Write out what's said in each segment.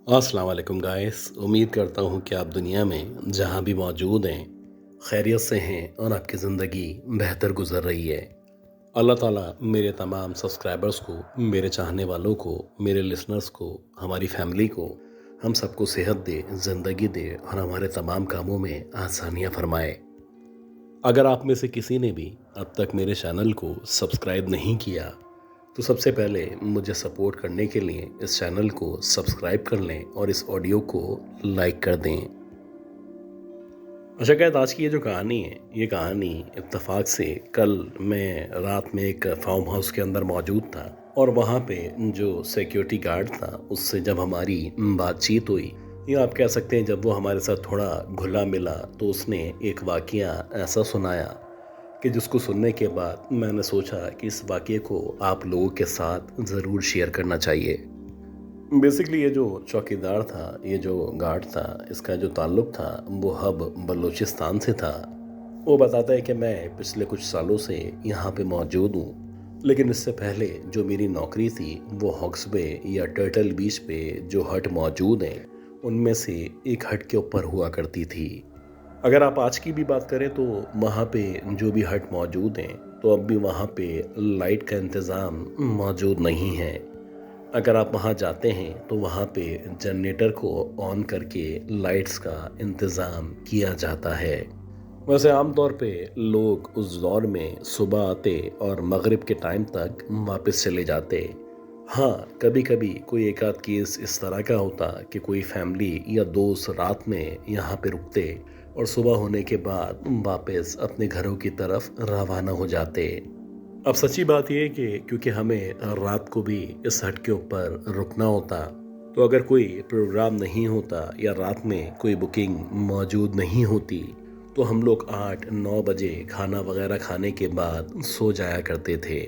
अस्सलाम वालेकुम गाइस। उम्मीद करता हूँ कि आप दुनिया में जहाँ भी मौजूद हैं खैरियत से हैं और आपकी ज़िंदगी बेहतर गुजर रही है। अल्लाह ताला मेरे तमाम सब्सक्राइबर्स को, मेरे चाहने वालों को, मेरे लिसनर्स को, हमारी फैमिली को, हम सबको सेहत दे, ज़िंदगी दे और हमारे तमाम कामों में आसानियाँ फरमाए। अगर आप में से किसी ने भी अब तक मेरे चैनल को सब्सक्राइब नहीं किया तो सबसे पहले मुझे सपोर्ट करने के लिए इस चैनल को सब्सक्राइब कर लें और इस ऑडियो को लाइक कर दें। अच्छा कहते आज की ये जो कहानी है, ये कहानी इत्तेफाक से कल मैं रात में एक फार्म हाउस के अंदर मौजूद था और वहाँ पे जो सिक्योरिटी गार्ड था उससे जब हमारी बातचीत हुई या आप कह सकते हैं जब वो हमारे साथ थोड़ा घुला मिला तो उसने एक वाकया ऐसा सुनाया कि जिसको सुनने के बाद मैंने सोचा कि इस वाकये को आप लोगों के साथ ज़रूर शेयर करना चाहिए। बेसिकली ये जो चौकीदार था, ये जो गार्ड था, इसका जो ताल्लुक था वो हब बलूचिस्तान से था। वो बताता है कि मैं पिछले कुछ सालों से यहाँ पे मौजूद हूँ, लेकिन इससे पहले जो मेरी नौकरी थी वो हॉक्स बे या टर्टल बीच पे जो हट मौजूद हैं उनमें से एक हट के ऊपर हुआ करती थी। अगर आप आज की भी बात करें तो वहाँ पे जो भी हट मौजूद हैं तो अब भी वहाँ पे लाइट का इंतज़ाम मौजूद नहीं है। अगर आप वहाँ जाते हैं तो वहाँ पे जनरेटर को ऑन करके लाइट्स का इंतज़ाम किया जाता है। वैसे आम तौर पे लोग उस दौर में सुबह आते और मगरिब के टाइम तक वापस चले जाते। हाँ, कभी कभी कोई एक आध केस इस तरह का होता कि कोई फैमिली या दोस्त रात में यहाँ पे रुकते और सुबह होने के बाद वापस अपने घरों की तरफ रवाना हो जाते। अब सच्ची बात यह है कि क्योंकि हमें रात को भी इस हट के ऊपर रुकना होता, तो अगर कोई प्रोग्राम नहीं होता या रात में कोई बुकिंग मौजूद नहीं होती तो हम लोग 8-9 बजे खाना वगैरह खाने के बाद सो जाया करते थे।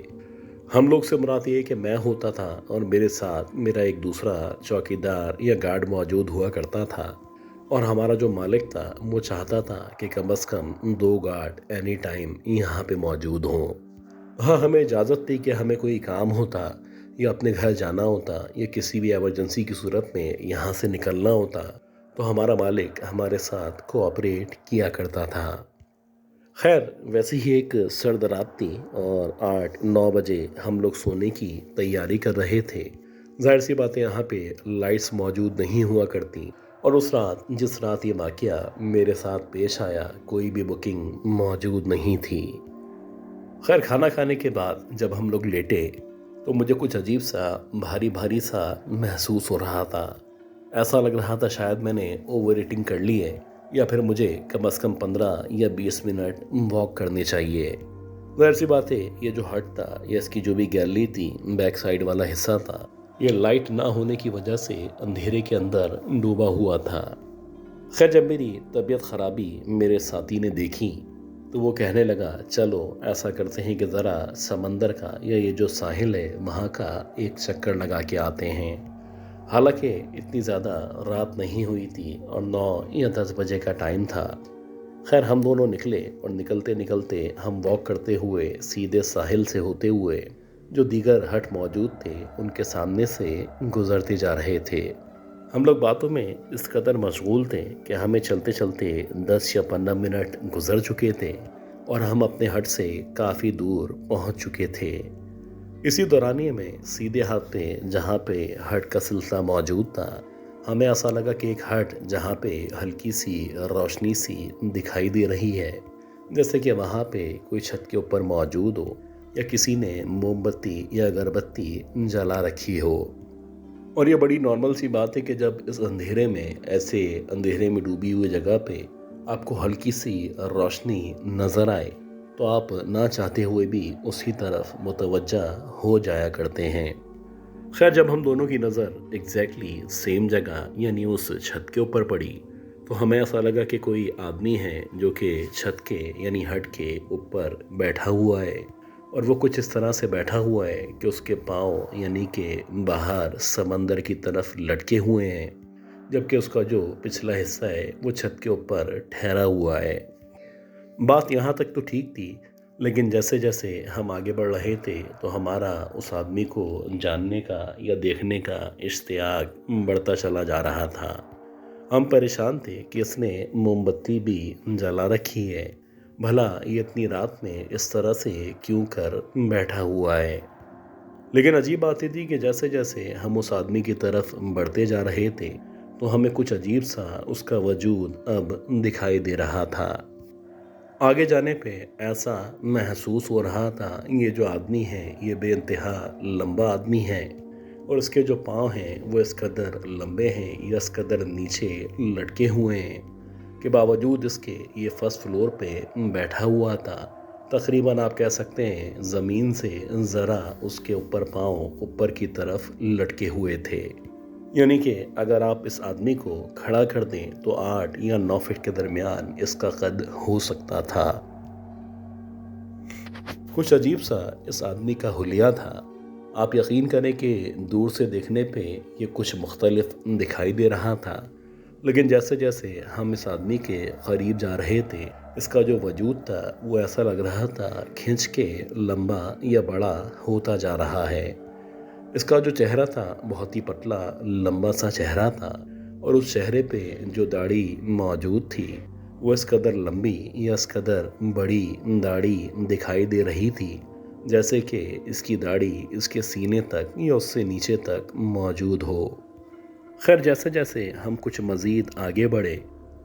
हम लोग से मुराद ये कि मैं होता था और मेरे साथ मेरा एक दूसरा चौकीदार या गार्ड मौजूद हुआ करता था और हमारा जो मालिक था वो चाहता था कि कम से कम 2 गार्ड एनी टाइम यहाँ पे मौजूद हों। हाँ, हमें इजाज़त थी कि हमें कोई काम होता या अपने घर जाना होता या किसी भी इमरजेंसी की सूरत में यहाँ से निकलना होता तो हमारा मालिक हमारे साथ कोऑपरेट किया करता था। खैर, वैसी ही एक सर्द रात थी और 8-9 बजे हम लोग सोने की तैयारी कर रहे थे। जाहिर सी बात है यहाँ पे लाइट्स मौजूद नहीं हुआ करती और उस रात जिस रात ये वाकया मेरे साथ पेश आया कोई भी बुकिंग मौजूद नहीं थी। खैर, खाना खाने के बाद जब हम लोग लेटे तो मुझे कुछ अजीब सा भारी भारी सा महसूस हो रहा था। ऐसा लग रहा था शायद मैंने ओवर ईटिंग कर ली है या फिर मुझे कम से कम 15 या 20 मिनट वॉक करने चाहिए। जाहिर सी बात है ये जो हट था या इसकी जो भी गैलरी थी, बैक साइड वाला हिस्सा था, ये लाइट ना होने की वजह से अंधेरे के अंदर डूबा हुआ था। खैर, जब मेरी तबीयत खराबी मेरे साथी ने देखी तो वो कहने लगा चलो ऐसा करते हैं कि ज़रा समंदर का या ये जो साहिल है वहाँ का एक चक्कर लगा के आते हैं। हालांकि इतनी ज़्यादा रात नहीं हुई थी और 9 या 10 बजे का टाइम था। खैर, हम दोनों निकले और निकलते निकलते हम वॉक करते हुए सीधे साहिल से होते हुए जो दीगर हट मौजूद थे उनके सामने से गुजरते जा रहे थे। हम लोग बातों में इस कदर मशगूल थे कि हमें चलते चलते 10 या 15 मिनट गुजर चुके थे और हम अपने हट से काफ़ी दूर पहुंच चुके थे। इसी दौरानिए में सीधे हाथ पे जहाँ पे हट का सिलसिला मौजूद था, हमें ऐसा लगा कि एक हट जहाँ पे हल्की सी रोशनी सी दिखाई दे रही है, जैसे कि वहाँ पे कोई छत के ऊपर मौजूद हो या किसी ने मोमबत्ती या अगरबत्ती जला रखी हो। और ये बड़ी नॉर्मल सी बात है कि जब इस अंधेरे में ऐसे अंधेरे में डूबी हुई जगह पे आपको हल्की सी रोशनी नज़र आए तो आप ना चाहते हुए भी उसी तरफ मुतवज्जा हो जाया करते हैं। खैर, जब हम दोनों की नज़र एग्जैक्टली सेम जगह यानी उस छत के ऊपर पड़ी तो हमें ऐसा लगा कि कोई आदमी है जो कि छत के यानी हट के ऊपर बैठा हुआ है और वो कुछ इस तरह से बैठा हुआ है कि उसके पाँव यानी कि बाहर समंदर की तरफ लटके हुए हैं, जबकि उसका जो पिछला हिस्सा है वो छत के ऊपर ठहरा हुआ है। बात यहाँ तक तो ठीक थी, लेकिन जैसे जैसे हम आगे बढ़ रहे थे तो हमारा उस आदमी को जानने का या देखने का इश्तियाक बढ़ता चला जा रहा था। हम परेशान थे कि इसने मोमबत्ती भी जला रखी है, भला ये इतनी रात में इस तरह से क्यों कर बैठा हुआ है। लेकिन अजीब बात ये थी कि जैसे जैसे हम उस आदमी की तरफ बढ़ते जा रहे थे तो हमें कुछ अजीब सा उसका वजूद अब दिखाई दे रहा था। आगे जाने पे ऐसा महसूस हो रहा था ये जो आदमी है ये बेइंतहा लंबा आदमी है और इसके जो पाँव हैं वो इस कदर लंबे हैं या इस कदर नीचे लटके हुए हैं कि बावजूद इसके ये फर्स्ट फ्लोर पे बैठा हुआ था। तकरीबन आप कह सकते हैं ज़मीन से ज़रा उसके ऊपर पाँव ऊपर की तरफ लटके हुए थे। यानी कि अगर आप इस आदमी को खड़ा कर दें तो 8 या 9 फीट के दरमियान इसका कद हो सकता था। कुछ अजीब सा इस आदमी का हुलिया था। आप यकीन करें कि दूर से देखने पे ये कुछ मुख्तलिफ दिखाई दे रहा था, लेकिन जैसे जैसे हम इस आदमी के करीब जा रहे थे इसका जो वजूद था वो ऐसा लग रहा था खिंच के लंबा या बड़ा होता जा रहा है। इसका जो चेहरा था बहुत ही पतला लंबा सा चेहरा था और उस चेहरे पे जो दाढ़ी मौजूद थी वो इस कदर लंबी या इस कदर बड़ी दाढ़ी दिखाई दे रही थी जैसे कि इसकी दाढ़ी इसके सीने तक या उससे नीचे तक मौजूद हो। खैर जैसे जैसे हम कुछ मज़ीद आगे बढ़े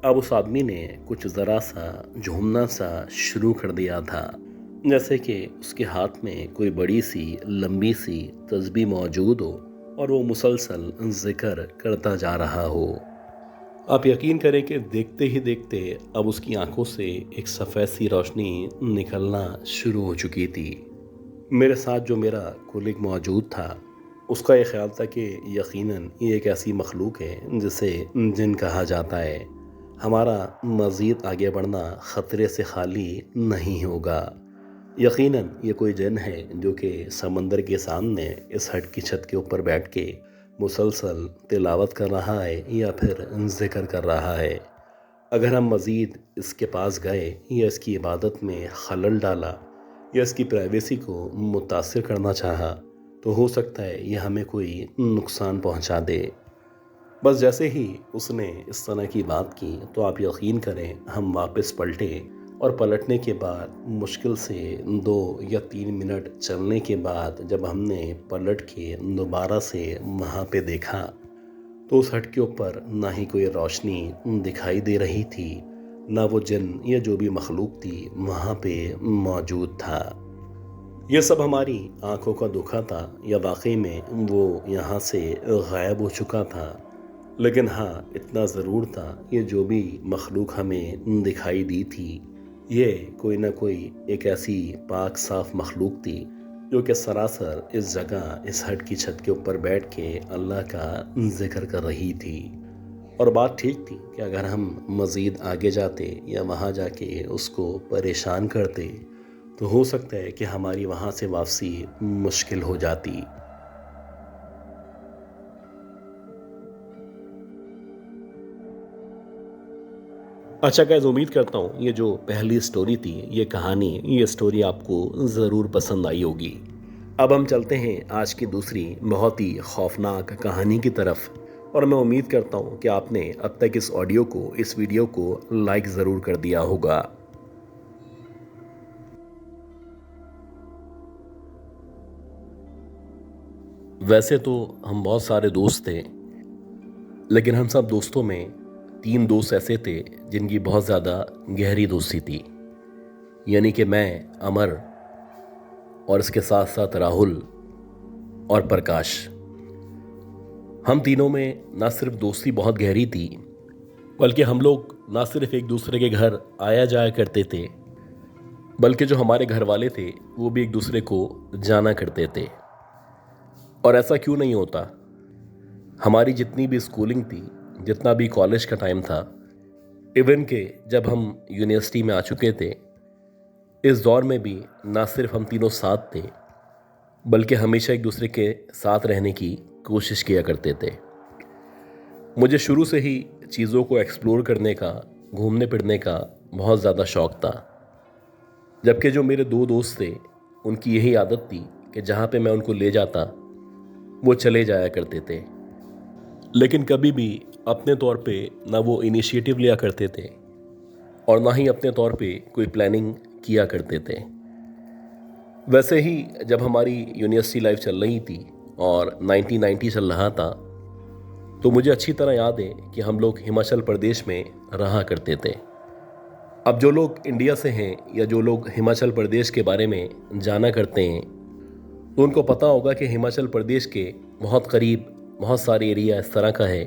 अब उस आदमी ने कुछ ज़रा सा झूमना सा शुरू कर दिया था, जैसे कि उसके हाथ में कोई बड़ी सी लंबी सी तस्बीह मौजूद हो और वो मुसलसल जिक्र करता जा रहा हो। आप यकीन करें कि देखते ही देखते अब उसकी आंखों से एक सफ़ेद सी रोशनी निकलना शुरू हो चुकी थी। मेरे साथ जो मेरा कोलिग मौजूद था उसका ये ख्याल था कि यकीनन ये एक ऐसी मखलूक है जिसे जिन कहा जाता है। हमारा मज़ीद आगे बढ़ना ख़तरे से खाली नहीं होगा। यकीनन ये कोई जिन है जो कि समंदर के सामने इस हट की छत के ऊपर बैठ के मुसलसल तिलावत कर रहा है या फिर जिक्र कर रहा है। अगर हम मज़ीद इसके पास गए या इसकी इबादत में खलल डाला या इसकी प्राइवेसी को मुतासिर करना चाहा तो हो सकता है यह हमें कोई नुकसान पहुंचा दे। बस जैसे ही उसने इस तरह की बात की तो आप यकीन करें हम वापस पलटे और पलटने के बाद मुश्किल से 2 या 3 मिनट चलने के बाद जब हमने पलट के दोबारा से वहाँ पे देखा तो उस हट के ऊपर ना ही कोई रोशनी दिखाई दे रही थी, ना वो जिन या जो भी मखलूक थी वहाँ पे मौजूद था। यह सब हमारी आंखों का धोखा था या वाकई में वो यहाँ से गायब हो चुका था। लेकिन हाँ इतना ज़रूर था ये जो भी मखलूक हमें दिखाई दी थी ये कोई ना कोई एक ऐसी पाक साफ मखलूक थी जो कि सरासर इस जगह इस हट की छत के ऊपर बैठ के अल्लाह का जिक्र कर रही थी। और बात ठीक थी कि अगर हम मज़ीद आगे जाते या वहाँ जाके उसको परेशान करते तो हो सकता है कि हमारी वहाँ से वापसी मुश्किल हो जाती। अच्छा गाइस, उम्मीद करता हूँ ये जो पहली स्टोरी थी ये कहानी ये स्टोरी आपको ज़रूर पसंद आई होगी। अब हम चलते हैं आज की दूसरी बहुत ही खौफनाक कहानी की तरफ और मैं उम्मीद करता हूँ कि आपने अब तक इस ऑडियो को इस वीडियो को लाइक ज़रूर कर दिया होगा। वैसे तो हम बहुत सारे दोस्त थे लेकिन हम सब दोस्तों में 3 दोस्त ऐसे थे जिनकी बहुत ज़्यादा गहरी दोस्ती थी, यानी कि मैं, अमर और इसके साथ साथ राहुल और प्रकाश। हम तीनों में ना सिर्फ दोस्ती बहुत गहरी थी बल्कि हम लोग ना सिर्फ एक दूसरे के घर आया जाया करते थे बल्कि जो हमारे घर वाले थे वो भी एक दूसरे को जाना करते थे। और ऐसा क्यों नहीं होता, हमारी जितनी भी स्कूलिंग थी जितना भी कॉलेज का टाइम था इवन के जब हम यूनिवर्सिटी में आ चुके थे इस दौर में भी ना सिर्फ हम तीनों साथ थे बल्कि हमेशा एक दूसरे के साथ रहने की कोशिश किया करते थे। मुझे शुरू से ही चीज़ों को एक्सप्लोर करने का घूमने फिरने का बहुत ज़्यादा शौक़ था जबकि जो मेरे दो दोस्त थे उनकी यही आदत थी कि जहाँ पे मैं उनको ले जाता वो चले जाया करते थे, लेकिन कभी भी अपने तौर पे ना वो इनिशिएटिव लिया करते थे और ना ही अपने तौर पे कोई प्लानिंग किया करते थे। वैसे ही जब हमारी यूनिवर्सिटी लाइफ चल रही थी और 1990 चल रहा था, तो मुझे अच्छी तरह याद है कि हम लोग हिमाचल प्रदेश में रहा करते थे। अब जो लोग इंडिया से हैं या जो लोग हिमाचल प्रदेश के बारे में जाना करते हैं, तो उनको पता होगा कि हिमाचल प्रदेश के बहुत करीब बहुत सारे एरिया इस तरह का है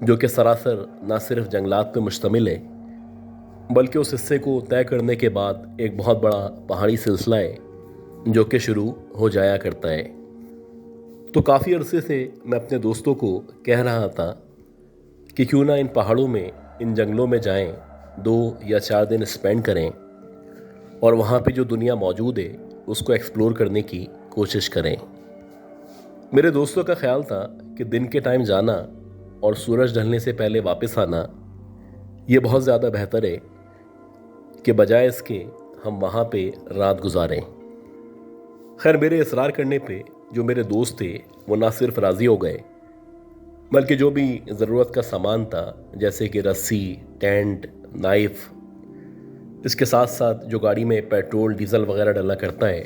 जो कि सरासर ना सिर्फ जंगलात पर मुश्तमिल है, बल्कि उस हिस्से को तय करने के बाद एक बहुत बड़ा पहाड़ी सिलसिला है जो कि शुरू हो जाया करता है। तो काफ़ी अरसे से मैं अपने दोस्तों को कह रहा था कि क्यों ना इन पहाड़ों में, इन जंगलों में जाएं, 2 या 4 दिन स्पेंड करें और वहाँ पे जो दुनिया मौजूद है उसको एक्सप्लोर करने की कोशिश करें। मेरे दोस्तों का ख्याल था कि दिन के टाइम जाना और सूरज ढलने से पहले वापस आना ये बहुत ज़्यादा बेहतर है कि बजाय इसके हम वहाँ पे रात गुजारें। खैर, मेरे इसरार करने पे जो मेरे दोस्त थे वो ना सिर्फ राज़ी हो गए, बल्कि जो भी ज़रूरत का सामान था जैसे कि रस्सी, टेंट, नाइफ, इसके साथ साथ जो गाड़ी में पेट्रोल डीजल वगैरह डलना करता है,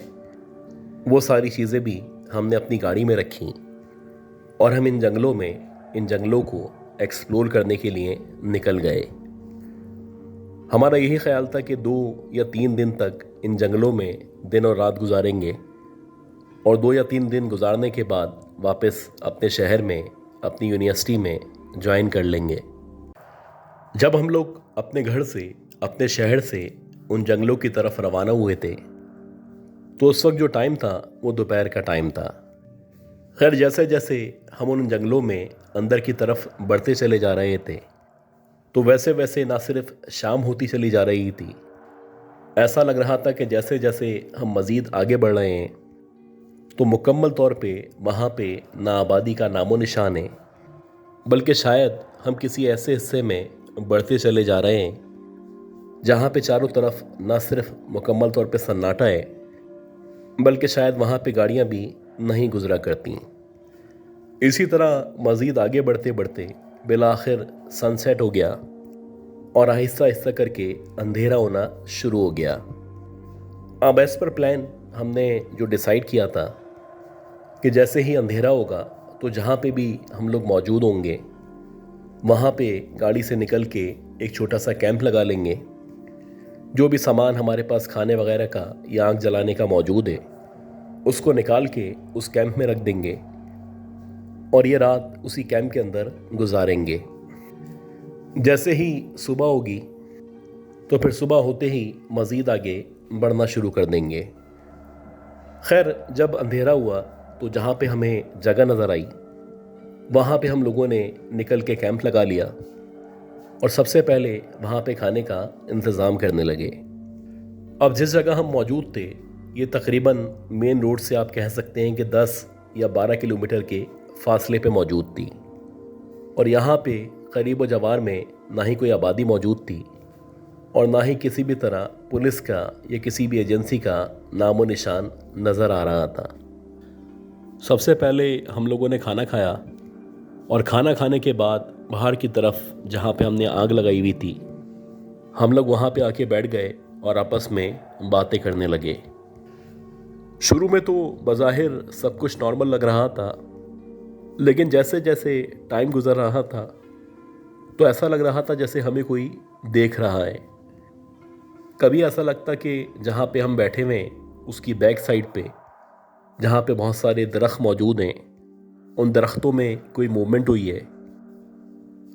वो सारी चीज़ें भी हमने अपनी गाड़ी में रखी और हम इन जंगलों को एक्सप्लोर करने के लिए निकल गए। हमारा यही ख्याल था कि 2 या 3 दिन तक इन जंगलों में दिन और रात गुजारेंगे और 2 या 3 दिन गुजारने के बाद वापस अपने शहर में, अपनी यूनिवर्सिटी में ज्वाइन कर लेंगे। जब हम लोग अपने घर से, अपने शहर से उन जंगलों की तरफ रवाना हुए थे, तो उस वक्त जो टाइम था वो दोपहर का टाइम था। खैर, जैसे जैसे हम उन जंगलों में अंदर की तरफ बढ़ते चले जा रहे थे, तो वैसे वैसे ना सिर्फ शाम होती चली जा रही थी, ऐसा लग रहा था कि जैसे जैसे हम मज़ीद आगे बढ़ रहे हैं तो मुकम्मल तौर पे वहाँ पे ना आबादी का नामो निशान है, बल्कि शायद हम किसी ऐसे हिस्से में बढ़ते चले जा रहे हैं जहाँ पे चारों तरफ ना सिर्फ मुकम्मल तौर पे सन्नाटा है, बल्कि शायद वहाँ पे गाड़ियाँ भी नहीं गुजरा करती। इसी तरह मज़ीद आगे बढ़ते बढ़ते बिलाखिर सनसेट हो गया और आहिस्ता आहिस्ता करके अंधेरा होना शुरू हो गया। अब एज पर प्लान हमने जो डिसाइड किया था कि जैसे ही अंधेरा होगा तो जहाँ पे भी हम लोग मौजूद होंगे वहाँ पे गाड़ी से निकल के एक छोटा सा कैंप लगा लेंगे। जो भी सामान हमारे पास खाने वगैरह का या आग जलाने का मौजूद है उसको निकाल के उस कैंप में रख देंगे और ये रात उसी कैंप के अंदर गुजारेंगे। जैसे ही सुबह होगी तो फिर सुबह होते ही मज़ीद आगे बढ़ना शुरू कर देंगे। खैर, जब अंधेरा हुआ तो जहाँ पे हमें जगह नज़र आई वहाँ पे हम लोगों ने निकल के कैंप लगा लिया और सबसे पहले वहाँ पे खाने का इंतज़ाम करने लगे। अब जिस जगह हम मौजूद थे ये तकरीबन मेन रोड से आप कह सकते हैं कि 10 या 12 किलोमीटर के फासले पे मौजूद थी और यहाँ पे करीब जवार में ना ही कोई आबादी मौजूद थी और ना ही किसी भी तरह पुलिस का या किसी भी एजेंसी का नामो निशान नज़र आ रहा था। सबसे पहले हम लोगों ने खाना खाया और खाना खाने के बाद बाहर की तरफ जहाँ पे हमने आग लगाई हुई थी हम लोग वहाँ पे आके बैठ गए और आपस में बातें करने लगे। शुरू में तो बज़ाहिर सब कुछ नॉर्मल लग रहा था, लेकिन जैसे जैसे टाइम गुजर रहा था तो ऐसा लग रहा था जैसे हमें कोई देख रहा है। कभी ऐसा लगता कि जहाँ पे हम बैठे हुए हैं उसकी बैक साइड पे जहाँ पे बहुत सारे दरख्त मौजूद हैं उन दरख्तों में कोई मूवमेंट हुई है।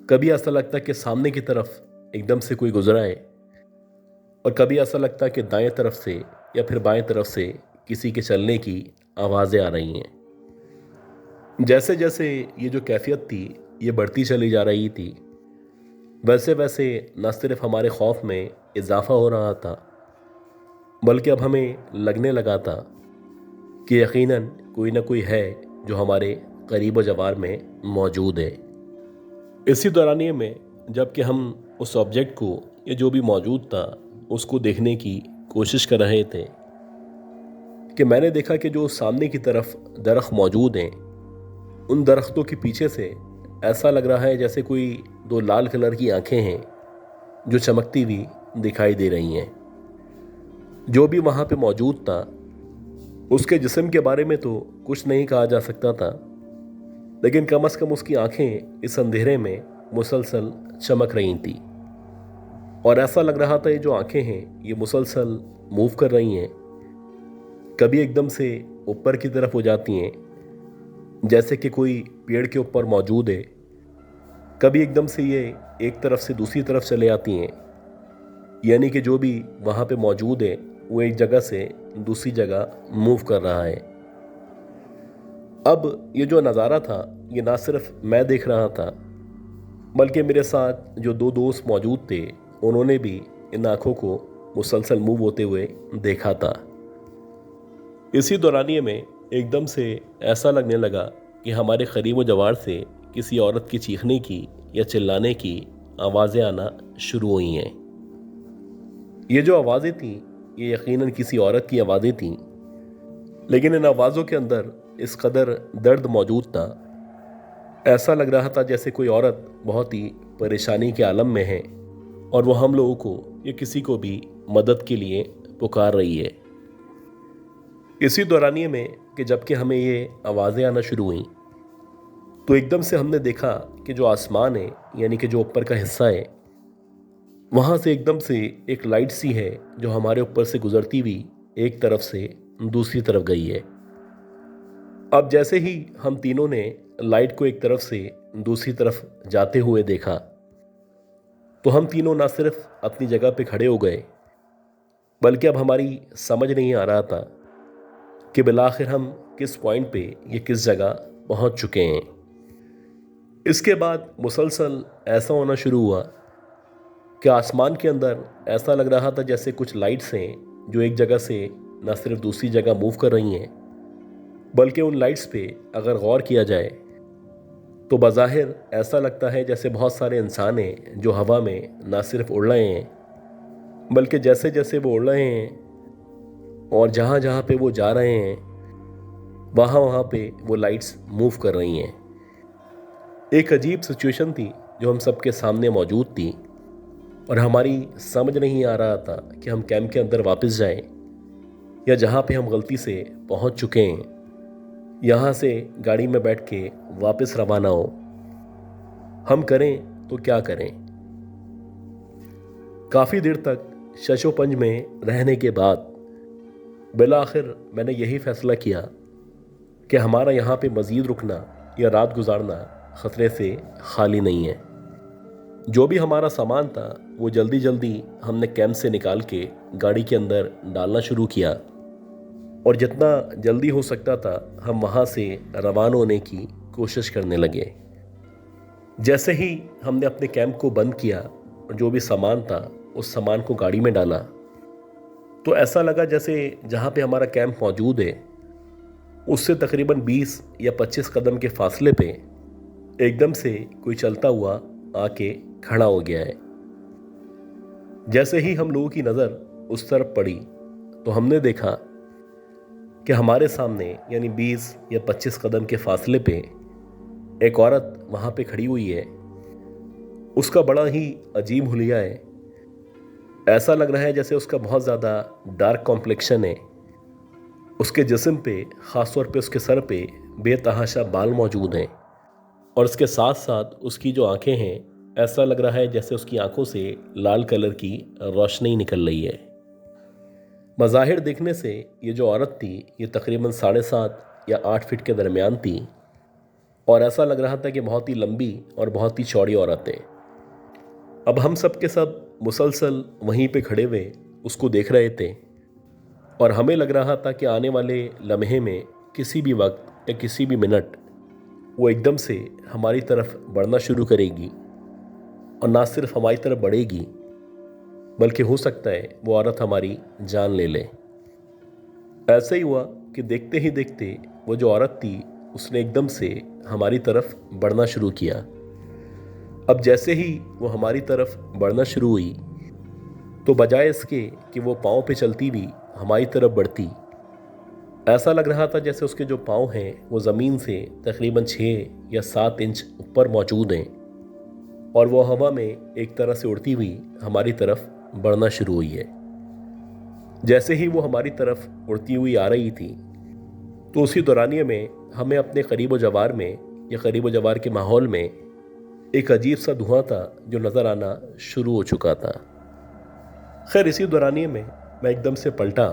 कभी ऐसा लगता कि सामने की तरफ एकदम से कोई गुजरा है और कभी ऐसा लगता कि दाएं तरफ से या फिर बाएं तरफ से किसी के चलने की आवाज़ें आ रही हैं। जैसे जैसे ये जो कैफियत थी ये बढ़ती चली जा रही थी, वैसे वैसे न सिर्फ हमारे खौफ में इजाफा हो रहा था, बल्कि अब हमें लगने लगा था कि यकीनन कोई ना कोई है जो हमारे करीब जवार में मौजूद है। इसी दौरानिए में जबकि हम उस ऑब्जेक्ट को या जो भी मौजूद था उसको देखने की कोशिश कर रहे थे कि मैंने देखा कि जो सामने की तरफ दरख्त मौजूद हैं, उन दरख्तों के पीछे से ऐसा लग रहा है जैसे कोई दो लाल कलर की आंखें हैं जो चमकती हुई दिखाई दे रही हैं। जो भी वहाँ पे मौजूद था उसके जिस्म के बारे में तो कुछ नहीं कहा जा सकता था, लेकिन कम से कम उसकी आंखें इस अंधेरे में मुसलसल चमक रही थी और ऐसा लग रहा था ये जो आंखें हैं ये मुसलसल मूव कर रही हैं। कभी एकदम से ऊपर की तरफ हो जाती हैं जैसे कि कोई पेड़ के ऊपर मौजूद है, कभी एकदम से ये एक तरफ से दूसरी तरफ चले आती हैं, यानी कि जो भी वहाँ पे मौजूद है वो एक जगह से दूसरी जगह मूव कर रहा है। अब ये जो नज़ारा था ये ना सिर्फ मैं देख रहा था, बल्कि मेरे साथ जो दो दोस्त मौजूद थे उन्होंने भी इन आँखों को मुसलसल मूव होते हुए देखा था। इसी दौरानिए में एकदम से ऐसा लगने लगा कि हमारे करीब व जवार से किसी औरत की चीखने की या चिल्लाने की आवाज़ें आना शुरू हुई हैं। ये जो आवाज़ें थीं ये यकीनन किसी औरत की आवाज़ें थीं, लेकिन इन आवाज़ों के अंदर इस कदर दर्द मौजूद था, ऐसा लग रहा था जैसे कोई औरत बहुत ही परेशानी के आलम में है और वो हम लोगों को या किसी को भी मदद के लिए पुकार रही है। इसी दौरानिए में कि जबकि हमें ये आवाज़ें आना शुरू हुई तो एकदम से हमने देखा कि जो आसमान है यानी कि जो ऊपर का हिस्सा है वहाँ से एकदम से एक लाइट सी है जो हमारे ऊपर से गुजरती हुई एक तरफ से दूसरी तरफ गई है। अब जैसे ही हम तीनों ने लाइट को एक तरफ से दूसरी तरफ जाते हुए देखा तो हम तीनों ना सिर्फ अपनी जगह पे खड़े हो गए, बल्कि अब हमारी समझ नहीं आ रहा था कि बिलाखिर हम किस पॉइंट पे ये किस जगह पहुंच चुके हैं। इसके बाद मुसलसल ऐसा होना शुरू हुआ कि आसमान के अंदर ऐसा लग रहा था जैसे कुछ लाइट्स हैं जो एक जगह से न सिर्फ दूसरी जगह मूव कर रही हैं, बल्कि उन लाइट्स पे अगर गौर किया जाए तो बज़ाहिर ऐसा लगता है जैसे बहुत सारे इंसान हैं जो हवा में ना सिर्फ उड़ रहे हैं, बल्कि जैसे जैसे वो उड़ रहे हैं और जहाँ जहाँ पे वो जा रहे हैं वहाँ वहाँ पे वो लाइट्स मूव कर रही हैं। एक अजीब सिचुएशन थी जो हम सबके सामने मौजूद थी और हमारी समझ नहीं आ रहा था कि हम कैंप के अंदर वापस जाएं या जहाँ पे हम गलती से पहुँच चुके हैं यहाँ से गाड़ी में बैठ के वापस रवाना हो। हम करें तो क्या करें। काफ़ी देर तक शशोपंज में रहने के बाद बिलाखिर मैंने यही फैसला किया कि हमारा यहाँ पे मज़ीद रुकना या रात गुजारना ख़तरे से खाली नहीं है। जो भी हमारा सामान था वो जल्दी जल्दी हमने कैंप से निकाल के गाड़ी के अंदर डालना शुरू किया और जितना जल्दी हो सकता था हम वहाँ से रवाना होने की कोशिश करने लगे। जैसे ही हमने अपने कैंप को बंद किया और जो भी सामान था उस सामान को गाड़ी में डाला तो ऐसा लगा जैसे जहाँ पे हमारा कैंप मौजूद है उससे तकरीबन 20 या 25 कदम के फासले पे एकदम से कोई चलता हुआ आके खड़ा हो गया है। जैसे ही हम लोगों की नज़र उस तरफ पड़ी तो हमने देखा कि हमारे सामने यानी 20 या 25 कदम के फासले पे एक औरत वहाँ पे खड़ी हुई है। उसका बड़ा ही अजीब हुलिया है, ऐसा लग रहा है जैसे उसका बहुत ज़्यादा डार्क कॉम्प्लेक्शन है। उसके जिस्म पे ख़ास तौर पे उसके सर पे बेतहाशा बाल मौजूद हैं और इसके साथ साथ उसकी जो आंखें हैं ऐसा लग रहा है जैसे उसकी आंखों से लाल कलर की रोशनी निकल रही है। मज़ाहिर देखने से ये जो औरत थी ये तकरीबन 7.5 या 8 फीट के दरमियान थी और ऐसा लग रहा था कि बहुत ही लंबी और बहुत ही चौड़ी औरत है। अब हम सब के सब मुसलसल वहीं पे खड़े हुए उसको देख रहे थे और हमें लग रहा था कि आने वाले लम्हे में किसी भी वक्त या किसी भी मिनट वो एकदम से हमारी तरफ बढ़ना शुरू करेगी और ना सिर्फ हमारी तरफ बढ़ेगी बल्कि हो सकता है वो औरत हमारी जान ले ले। ऐसा ही हुआ कि देखते ही देखते वो जो औरत थी उसने एकदम से हमारी तरफ बढ़ना शुरू किया। अब जैसे ही वो हमारी तरफ बढ़ना शुरू हुई तो बजाय इसके कि वो पाँव पे चलती हुई हमारी तरफ बढ़ती, ऐसा लग रहा था जैसे उसके जो पाँव हैं वो ज़मीन से तकरीबन 6 या 7 इंच ऊपर मौजूद हैं और वो हवा में एक तरह से उड़ती हुई हमारी तरफ बढ़ना शुरू हुई है। जैसे ही वो हमारी तरफ उड़ती हुई आ रही थी तो उसी दौरानिए में हमें अपने करीब जवार में या करीब जवार के माहौल में एक अजीब सा धुआं था जो नज़र आना शुरू हो चुका था। खैर इसी दौरानिए में मैं एकदम से पलटा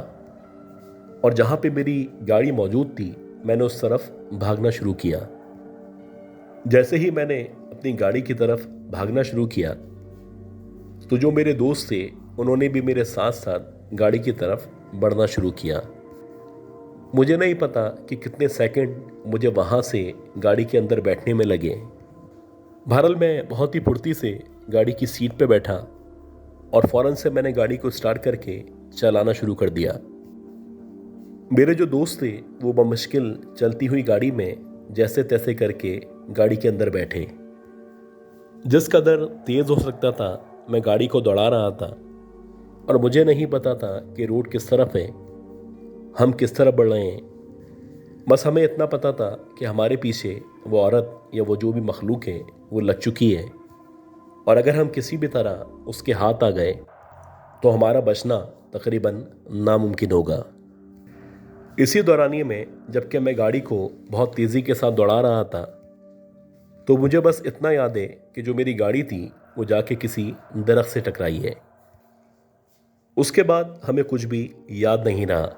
और जहाँ पे मेरी गाड़ी मौजूद थी मैंने उस तरफ भागना शुरू किया। जैसे ही मैंने अपनी गाड़ी की तरफ भागना शुरू किया तो जो मेरे दोस्त थे उन्होंने भी मेरे साथ साथ गाड़ी की तरफ बढ़ना शुरू किया। मुझे नहीं पता कि कितने सेकंड मुझे वहाँ से गाड़ी के अंदर बैठने में लगे। बहरहाल मैं बहुत ही फुर्ती से गाड़ी की सीट पे बैठा और फ़ौरन से मैंने गाड़ी को स्टार्ट करके चलाना शुरू कर दिया। मेरे जो दोस्त थे वो बमुश्किल चलती हुई गाड़ी में जैसे तैसे करके गाड़ी के अंदर बैठे। जिस कदर तेज़ हो सकता था मैं गाड़ी को दौड़ा रहा था और मुझे नहीं पता था कि रोड किस तरफ है, हम किस तरफ बढ़ रहे हैं। बस हमें इतना पता था कि हमारे पीछे वो औरत या वो जो भी मखलूक है वो लग चुकी है और अगर हम किसी भी तरह उसके हाथ आ गए तो हमारा बचना तकरीबन नामुमकिन होगा। इसी दौरानिए में जबकि मैं गाड़ी को बहुत तेज़ी के साथ दौड़ा रहा था तो मुझे बस इतना याद है कि जो मेरी गाड़ी थी वो जाके किसी दरख्त से टकराई है। उसके बाद हमें कुछ भी याद नहीं रहा।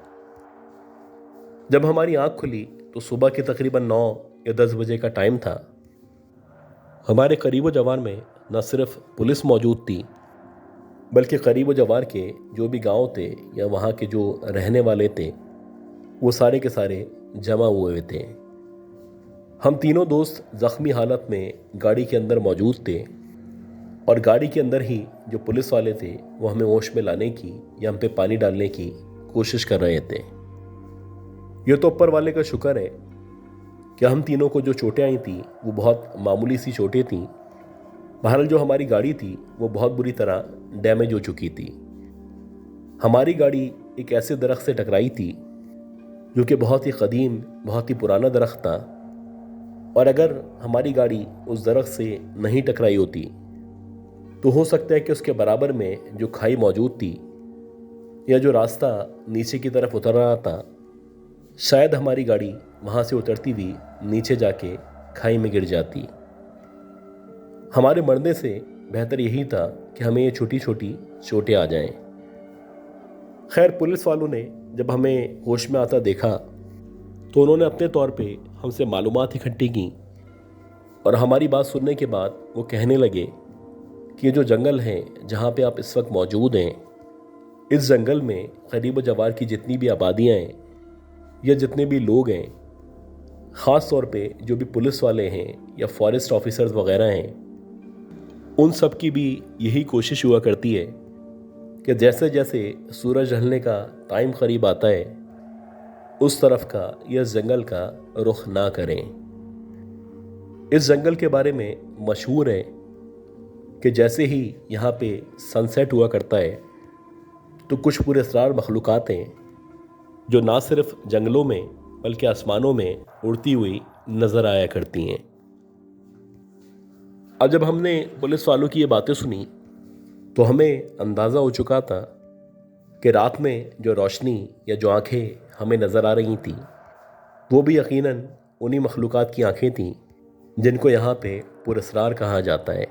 जब हमारी आंख खुली तो सुबह के तकरीबन 9 या 10 बजे का टाइम था। हमारे करीब जवार में न सिर्फ पुलिस मौजूद थी बल्कि करीब जवार के जो भी गांव थे या वहाँ के जो रहने वाले थे वो सारे के सारे जमा हुए थे। हम तीनों दोस्त ज़ख्मी हालत में गाड़ी के अंदर मौजूद थे और गाड़ी के अंदर ही जो पुलिस वाले थे वो हमें होश में लाने की या हम पे पानी डालने की कोशिश कर रहे थे। ये तो ऊपर वाले का शुक्र है कि हम तीनों को जो चोटें आई थी वो बहुत मामूली सी चोटें थीं। बहरहाल जो हमारी गाड़ी थी वो बहुत बुरी तरह डैमेज हो चुकी थी। हमारी गाड़ी एक ऐसे दरख्त से टकराई थी जो कि बहुत ही कदीम, बहुत ही पुराना दरख्त था और अगर हमारी गाड़ी उस दरख्त से नहीं टकराई होती तो हो सकता है कि उसके बराबर में जो खाई मौजूद थी या जो रास्ता नीचे की तरफ उतर रहा था शायद हमारी गाड़ी वहाँ से उतरती हुई नीचे जाके खाई में गिर जाती। हमारे मरने से बेहतर यही था कि हमें ये छोटी छोटी चोटें आ जाएं। खैर पुलिस वालों ने जब हमें होश में आता देखा तो उन्होंने अपने तौर पे हमसे मालूमात इकट्ठी की और हमारी बात सुनने के बाद वो कहने लगे कि ये जो जंगल है जहाँ पे आप इस वक्त मौजूद हैं, इस जंगल में करीब जवार की जितनी भी आबादियाँ हैं या जितने भी लोग हैं, ख़ास तौर पे जो भी पुलिस वाले हैं या फॉरेस्ट ऑफिसर्स वगैरह हैं, उन सब की भी यही कोशिश हुआ करती है कि जैसे जैसे सूरज ढलने का टाइम करीब आता है उस तरफ का या जंगल का रुख ना करें। इस जंगल के बारे में मशहूर है कि जैसे ही यहाँ पे सनसेट हुआ करता है तो कुछ पुरस्कार मखलूक़ात हैं जो ना सिर्फ जंगलों में बल्कि आसमानों में उड़ती हुई नज़र आया करती हैं। अब जब हमने पुलिस वालों की ये बातें सुनी तो हमें अंदाज़ा हो चुका था कि रात में जो रोशनी या जो आंखें हमें नज़र आ रही थी वो भी यकीनन उन्हीं मखलूक़ात की आंखें थीं जिनको यहाँ पे पुरस्कार कहा जाता है।